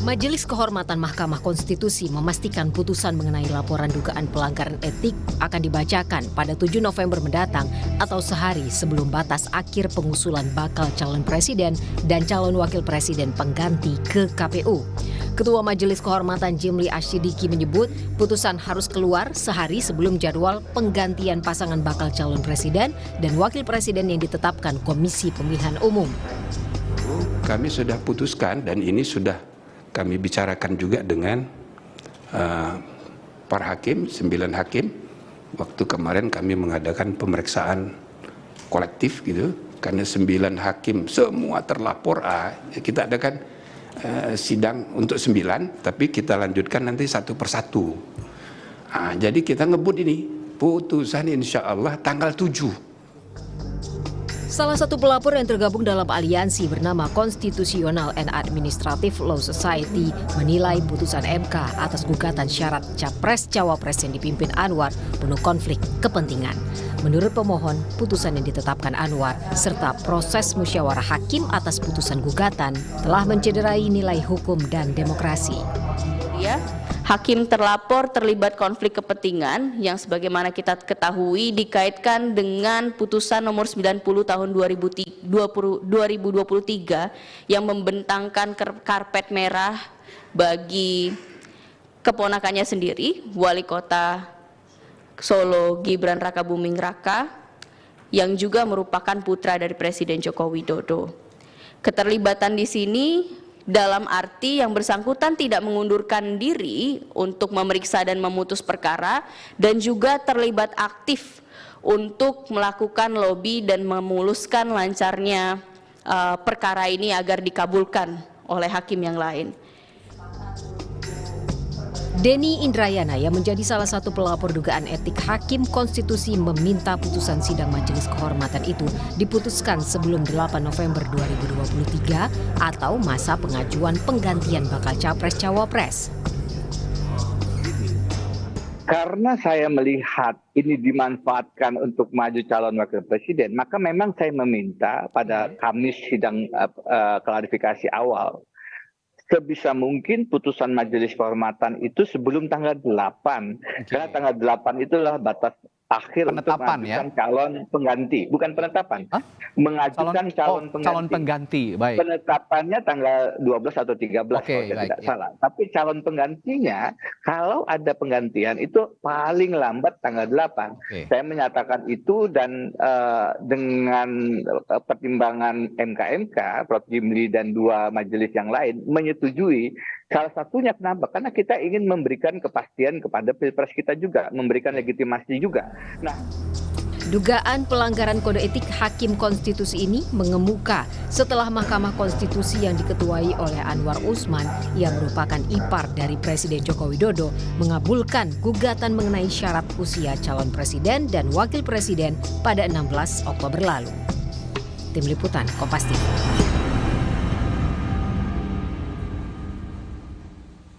Majelis Kehormatan Mahkamah Konstitusi memastikan putusan mengenai laporan dugaan pelanggaran etik akan dibacakan pada 7 November mendatang atau sehari sebelum batas akhir pengusulan bakal calon presiden dan calon wakil presiden pengganti ke KPU. Ketua Majelis Kehormatan Jimli Asyidiki menyebut putusan harus keluar sehari sebelum jadwal penggantian pasangan bakal calon presiden dan wakil presiden yang ditetapkan Komisi Pemilihan Umum. Kami sudah putuskan dan ini sudah kami bicarakan juga dengan para hakim, 9 hakim. Waktu kemarin kami mengadakan pemeriksaan kolektif gitu, karena 9 hakim semua terlapor. Kita adakan sidang untuk 9, tapi kita lanjutkan nanti satu persatu. Jadi kita ngebut ini, putusan insya Allah tanggal 7. Salah satu pelapor yang tergabung dalam aliansi bernama Constitutional and Administrative Law Society menilai putusan MK atas gugatan syarat Capres-Cawapres yang dipimpin Anwar penuh konflik kepentingan. Menurut pemohon, putusan yang ditetapkan Anwar serta proses musyawarah hakim atas putusan gugatan telah mencederai nilai hukum dan demokrasi. Hakim terlapor terlibat konflik kepentingan yang sebagaimana kita ketahui dikaitkan dengan putusan nomor 90 tahun 2023 yang membentangkan karpet merah bagi keponakannya sendiri, Wali Kota Solo Gibran Rakabuming Raka, yang juga merupakan putra dari Presiden Joko Widodo. Keterlibatan di sini dalam arti yang bersangkutan tidak mengundurkan diri untuk memeriksa dan memutus perkara dan juga terlibat aktif untuk melakukan lobi dan memuluskan lancarnya perkara ini agar dikabulkan oleh hakim yang lain. Denny Indrayana yang menjadi salah satu pelapor dugaan etik Hakim Konstitusi meminta putusan sidang Majelis Kehormatan itu diputuskan sebelum 8 November 2023 atau masa pengajuan penggantian bakal Capres-Cawapres. Karena saya melihat ini dimanfaatkan untuk maju calon wakil presiden, maka memang saya meminta pada Kamis sidang klarifikasi awal, sebisa mungkin putusan Majelis Kehormatan itu sebelum tanggal 8. Karena tanggal 8 itulah batas akhir untuk mengajukan calon pengganti. Bukan penetapan. Mengajukan calon pengganti. Calon pengganti, baik. Penetapannya tanggal 12 atau 13 kalau saya tidak salah. Tapi calon penggantinya, kalau ada penggantian itu paling lambat tanggal 8. Saya menyatakan itu dan dengan pertimbangan MK, Prof. Jimli dan 2 majelis yang lain menyetujui. Salah satunya kenapa? Karena kita ingin memberikan kepastian kepada pilpres kita juga, memberikan legitimasi juga. Nah, dugaan pelanggaran kode etik Hakim Konstitusi ini mengemuka setelah Mahkamah Konstitusi yang diketuai oleh Anwar Usman yang merupakan ipar dari Presiden Joko Widodo mengabulkan gugatan mengenai syarat usia calon presiden dan wakil presiden pada 16 Oktober lalu. Tim Liputan, Kompas TV.